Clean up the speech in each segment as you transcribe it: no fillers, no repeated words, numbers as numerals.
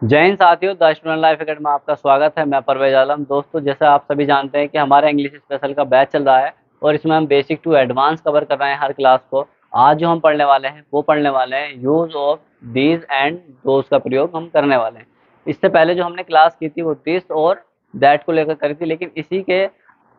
जय हिंद साथियों, the student life academy में आपका स्वागत है। मैं परवेज आलम। दोस्तों, जैसा आप सभी जानते हैं कि हमारा इंग्लिश स्पेशल का बैच चल रहा है और इसमें हम बेसिक टू एडवांस कवर कर रहे हैं हर क्लास को। आज जो हम पढ़ने वाले हैं वो पढ़ने वाले हैं use of these and those का प्रयोग हम करने वाले हैं। इससे पहले जो हमने क्लास की थी वो दिस और दैट को लेकर करी थी, लेकिन इसी के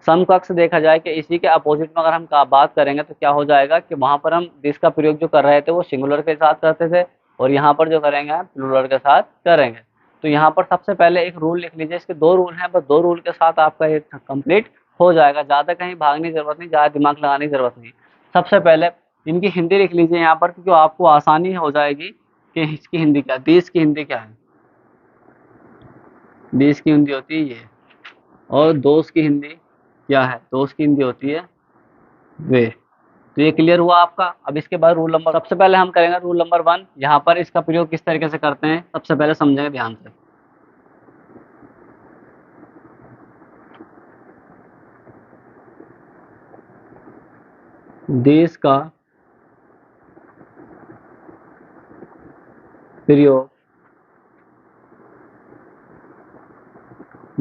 समकक्ष देखा जाए कि इसी के अपोजिट में अगर हम बात करेंगे तो क्या हो जाएगा कि वहाँ पर हम दिस का प्रयोग जो कर रहे थे वो सिंगुलर के साथ करते थे और यहाँ पर जो करेंगे हम प्लूरल के साथ करेंगे। तो यहाँ पर सबसे पहले एक रूल लिख लीजिए। इसके दो रूल हैं, बस दो रूल के साथ आपका ये कंप्लीट हो जाएगा। ज़्यादा कहीं भागने की जरूरत नहीं, ज़्यादा दिमाग लगाने की जरूरत नहीं। सबसे पहले इनकी हिंदी लिख लीजिए यहाँ पर, क्योंकि आपको आसानी हो जाएगी कि इसकी हिंदी क्या है। दिस की हिंदी क्या है? दिस की हिंदी होती है ये। और दोस्त की हिंदी क्या है? दोस्त की हिंदी होती है वे। तो ये क्लियर हुआ आपका। अब इसके बाद रूल नंबर, सबसे पहले हम करेंगे रूल नंबर 1। यहाँ पर इसका प्रयोग किस तरीके से करते हैं सबसे पहले समझेंगे ध्यान से। देश का प्रयोग,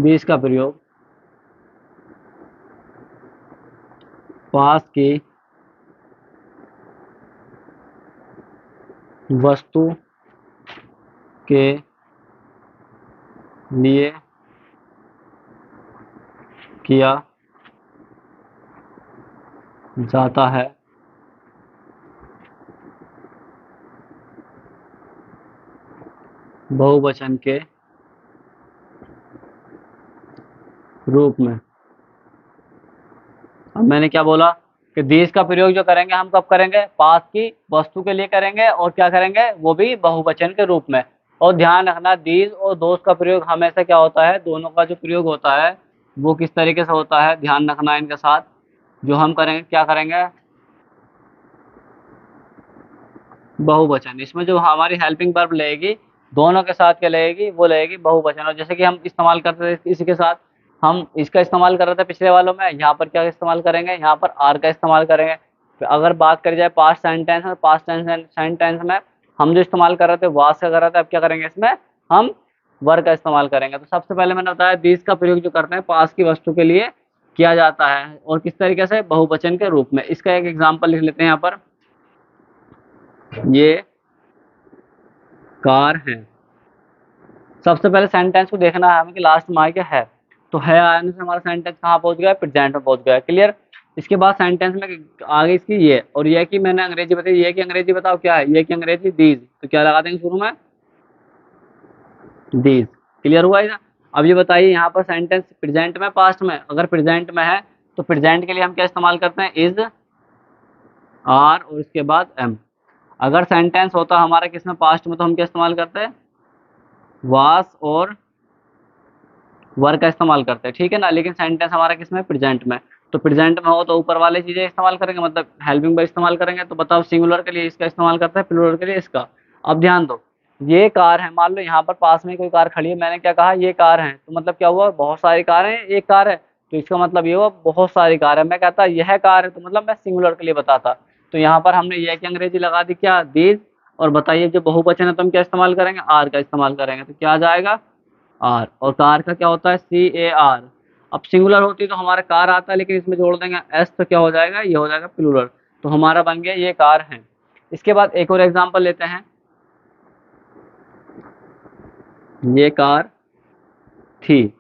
देश का प्रयोग पास की वस्तु के लिए किया जाता है। बहुवचन के रूप में। अब मैंने क्या बोला कि देश का प्रयोग जो करेंगे हम कब करेंगे? पास की वस्तु के लिए करेंगे और क्या करेंगे? वो भी बहुवचन के रूप में। और ध्यान रखना, दीज और दोस्त का प्रयोग हमेशा क्या होता है, दोनों का जो प्रयोग होता है वो किस तरीके से होता है, ध्यान रखना इनके साथ। जो हम करेंगे क्या करेंगे? बहुवचन। इसमें जो हमारी हेल्पिंग वर्ब लगेगी दोनों के साथ क्या लगेगी? वो लगेगी बहुवचन। और जैसे कि हम इस्तेमाल करते थे इसी के साथ, हम इसका इस्तेमाल कर रहे थे पिछले वालों में, यहाँ पर क्या इस्तेमाल करेंगे? यहाँ पर आर का इस्तेमाल करेंगे। फिर अगर बात करी जाए पास्ट सेंटेंस में, पास्ट सेंटेंस में हम जो इस्तेमाल कर रहे थे वास का कर रहे थे, अब क्या करेंगे इसमें? हम वर का इस्तेमाल करेंगे। तो सबसे पहले मैंने बताया दिस का प्रयोग जो करते हैं पास की वस्तु के लिए किया जाता है और किस तरीके से? बहुवचन के रूप में। इसका एक एग्जाम्पल लिख लेते हैं यहाँ पर। ये कार है। सबसे पहले सेंटेंस को देखना है हमें कि लास्ट में आया क्या है। तो है आने से हमारा सेंटेंस कहाँ पहुंच गया? प्रेजेंट में पहुंच गया। क्लियर। इसके बाद सेंटेंस में आगे इसकी ये, और ये की मैंने अंग्रेजी बताई। ये की अंग्रेजी बताओ क्या है? ये की अंग्रेजी दीज। तो क्या लगा देंगे शुरू में? दीज। क्लियर हुआ इधर। अब ये बताइए यहाँ पर सेंटेंस प्रेजेंट में पास्ट में? अगर प्रेजेंट में है तो प्रेजेंट के लिए हम क्या इस्तेमाल करते हैं? इज, आर और इसके बाद एम। अगर सेंटेंस होता हमारा किसमें? पास्ट में, तो हम क्या इस्तेमाल करते हैं? वास और वर का इस्तेमाल करते हैं, ठीक है ना। लेकिन सेंटेंस हमारा किसमें? प्रेजेंट में। तो प्रेजेंट में हो तो ऊपर वाले चीजें इस्तेमाल करेंगे, मतलब हेल्पिंग वर्ब इस्तेमाल करेंगे। तो बताओ सिंगुलर के लिए इसका इस्तेमाल करते हैं, प्लूरल के लिए इसका। अब ध्यान दो, ये कार है। मान लो यहाँ पर पास में कोई कार खड़ी है, मैंने क्या कहा? ये कार है। तो मतलब क्या हुआ? बहुत सारी कार है, एक कार है। तो इसका मतलब ये हुआ बहुत सारी कार है। मैं कहता यह कार है, तो मतलब मैं सिंगुलर के लिए बताता। तो यहाँ पर हमने यह की अंग्रेजी लगा दी क्या? दीज। और बताइए जो बहुवचन है तो हम क्या इस्तेमाल करेंगे? आर का इस्तेमाल करेंगे। तो क्या आ जाएगा? आर। और कार का क्या होता है? CAR। अब सिंगुलर होती तो हमारा कार आता है, लेकिन इसमें जोड़ देंगे एस तो क्या हो जाएगा? ये हो जाएगा प्लूरल। तो हमारा बन गया ये कार है। इसके बाद एक और एग्जांपल लेते हैं। ये कार थी।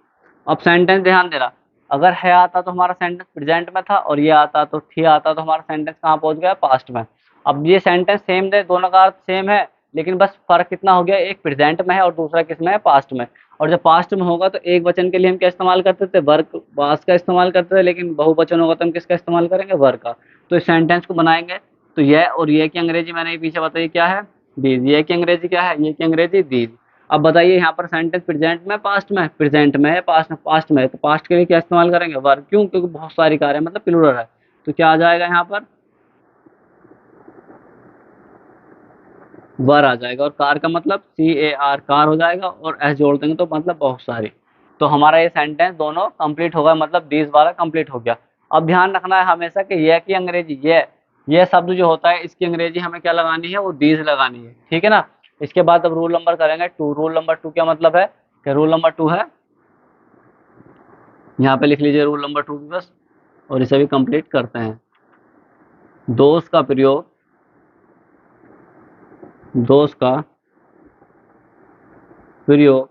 अब सेंटेंस ध्यान देना, अगर है आता तो हमारा सेंटेंस प्रेजेंट में था, और ये आता तो थी आता तो हमारा सेंटेंस कहाँ पहुंच गया? पास्ट में। अब ये सेंटेंस सेम थे, दोनों का अर्थ सेम है, लेकिन बस फर्क कितना हो गया? एक प्रेजेंट में है और दूसरा किसमें है? पास्ट में। और जब पास्ट में होगा तो एक वचन के लिए हम क्या इस्तेमाल करते थे? वर्क, वास का इस्तेमाल करते थे। लेकिन बहुवचन होगा तो हम किसका इस्तेमाल करेंगे? वर का। तो इस सेंटेंस को बनाएंगे तो ये और ये की अंग्रेजी मैंने ये पीछे बताई क्या है? दीज। ये की अंग्रेजी क्या है? ये की अंग्रेजी दीज। अब बताइए यहाँ पर सेंटेंस प्रेजेंट में पास्ट में? प्रेजेंट में है, पास्ट में, पास्ट में है। तो पास्ट के लिए क्या इस्तेमाल करेंगे? वर। क्यों? क्योंकि बहुत सारी कार है, मतलब प्लूरल है। तो क्या आ जाएगा यहाँ पर? वर आ जाएगा। और कार का मतलब CAR, कार हो जाएगा। और एस जोड़ देंगे तो मतलब बहुत सारी। तो हमारा ये सेंटेंस दोनों कंप्लीट हो गया, मतलब दीज वाला कंप्लीट हो गया। अब ध्यान रखना है हमेशा कि यह की अंग्रेजी, ये शब्द जो होता है इसकी अंग्रेजी हमें क्या लगानी है? वो दीज लगानी है, ठीक है ना। इसके बाद अब रूल नंबर करेंगे 2। रूल नंबर 2 क्या मतलब है कि रूल नंबर 2 है, यहाँ पे लिख लीजिए रूल नंबर 2 भी बस, और इसे भी कंप्लीट करते हैं। दोष का प्रयोग, दोष का प्रयोग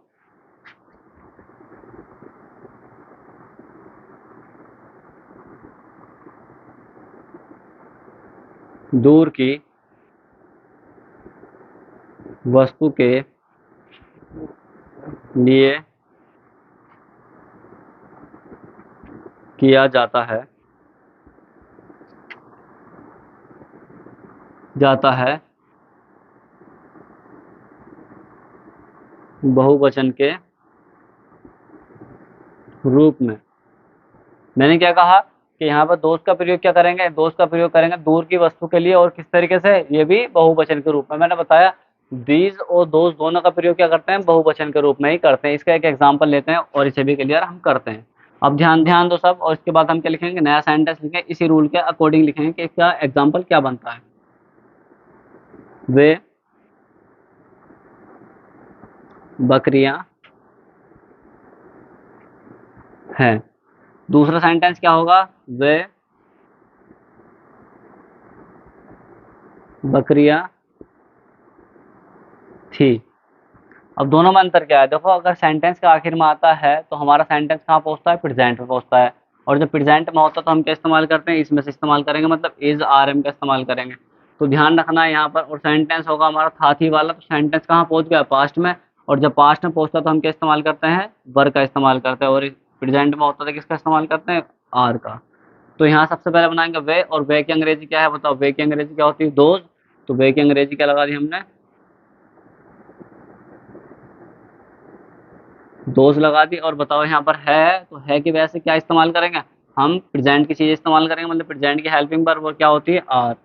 दूर की वस्तु के लिए किया जाता है बहुवचन के रूप में। मैंने क्या कहा कि यहाँ पर दोष का प्रयोग क्या करेंगे, दोष का प्रयोग करेंगे दूर की वस्तु के लिए, और किस तरीके से, ये भी बहुवचन के रूप में। मैंने बताया दीज और दोष दोनों का प्रयोग क्या करते हैं, बहुवचन के रूप में ही करते हैं। इसका एक एग्जांपल लेते हैं और इसे भी क्लियर हम करते हैं। अब ध्यान ध्यान दो सब, और इसके बाद हम क्या लिखेंगे, नया सेंटेंस लिखेंगे, इसी रूल के अकॉर्डिंग लिखेंगे कि इसका एग्जाम्पल क्या बनता है। वे बकरियां हैं। दूसरा सेंटेंस क्या होगा, वे बकरियां थी। अब दोनों में अंतर क्या है, देखो अगर सेंटेंस का आखिर में आता है तो हमारा सेंटेंस कहाँ पहुंचता है, प्रेजेंट में पहुंचता है, और जब प्रेजेंट में होता है तो हम क्या इस्तेमाल करते हैं, इसमें से इस्तेमाल करेंगे, मतलब इज आर एम का इस्तेमाल करेंगे। तो ध्यान रखना है यहाँ पर। और सेंटेंस होगा हमारा था थी वाला, तो सेंटेंस कहाँ पहुंच गया, पास्ट में, और जब पास्ट में पहुंचता है तो हम क्या इस्तेमाल करते हैं, वर का इस्तेमाल करते हैं, और प्रेजेंट में होता है किसका इस्तेमाल करते हैं, आर का। तो यहाँ सबसे पहले बनाएंगे वे, और वे की अंग्रेजी क्या है बताओ, वे की अंग्रेजी क्या होती है, दोज। तो वे की अंग्रेजी क्या लगा दी हमने, दोष लगा दी। और बताओ यहाँ पर है, तो है की वजह से क्या इस्तेमाल करेंगे, हम प्रेजेंट की चीज इस्तेमाल करेंगे, मतलब प्रेजेंट की हेल्पिंग पर वो क्या होती है, आर।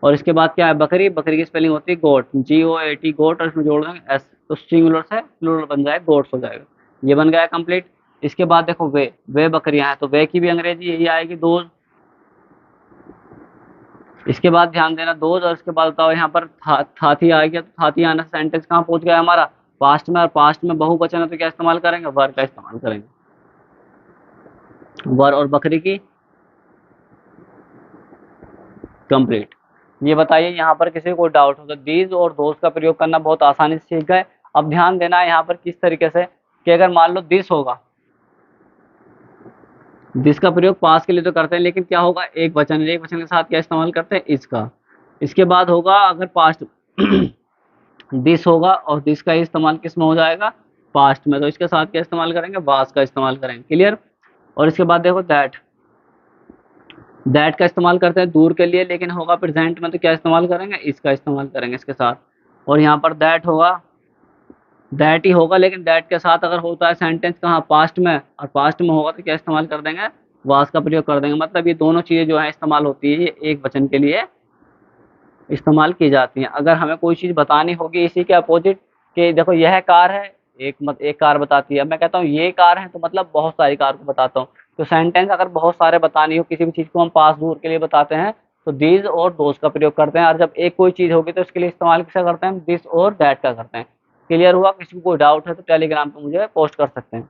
और इसके बाद क्या है, बकरी, बकरी की स्पेलिंग होती है गोट, GOAT गोट, और इसमें जोड़ देंगे एस, तो सिंगुलर से प्लूरल बन जाएगा, गोट्स हो जाएगा। ये बन गया कंप्लीट। इसके बाद देखो वे बकरियां हैं, तो वे की भी अंग्रेजी यही आएगी, दोज। इसके बाद ध्यान देना दोज, और इसके बाद बताओ यहाँ पर थाथी आ गया, तो थाथी आने से सेंटेंस कहाँ पहुंच गया हमारा, पास्ट में, और पास्ट में बहुवचन है तो क्या इस्तेमाल करेंगे, वर का इस्तेमाल करेंगे, वर। और बकरी की कंप्लीट। ये बताइए यहाँ पर किसी को डाउट हो तो, दीज और दोस्त का प्रयोग करना बहुत आसानी से सीख गए। अब ध्यान देना है यहाँ पर किस तरीके से, कि अगर मान लो दिस होगा, दिस का प्रयोग पास के लिए तो करते हैं, लेकिन क्या होगा, एक वचन, एक वचन के साथ क्या इस्तेमाल करते हैं, इसका। इसके बाद होगा अगर पास्ट दिस होगा, और दिस का इस्तेमाल किस में हो जाएगा, पास्ट में, तो इसके साथ क्या इस्तेमाल करेंगे, वास का इस्तेमाल करेंगे, क्लियर। और इसके बाद देखो दैट, दैट का इस्तेमाल करते हैं दूर के लिए, लेकिन होगा प्रेजेंट में, तो क्या इस्तेमाल करेंगे, इसका इस्तेमाल करेंगे इसके साथ। और यहाँ पर दैट होगा, दैट ही होगा, लेकिन दैट के साथ अगर होता है सेंटेंस कहाँ, पास्ट में, और पास्ट में होगा तो क्या इस्तेमाल कर देंगे, वास का प्रयोग कर देंगे। मतलब ये दोनों चीजें जो है इस्तेमाल होती है, ये एक वचन के लिए इस्तेमाल की जाती हैं। अगर हमें कोई चीज बतानी होगी इसी के अपोजिट, कि देखो यह कार है, एक कार बताती है, मैं कहता हूँ ये कार है, तो मतलब बहुत सारी कार को बताता हूँ। तो सेंटेंस अगर बहुत सारे बतानी हो, किसी भी चीज को हम पास दूर के लिए बताते हैं, तो दीज और दोस्त का प्रयोग करते हैं। और जब एक कोई चीज होगी तो इसके लिए इस्तेमाल किसका करते हैं, दिस और दैट का करते हैं। क्लियर हुआ, किसी को कोई डाउट है तो टेलीग्राम पे मुझे पोस्ट कर सकते हैं।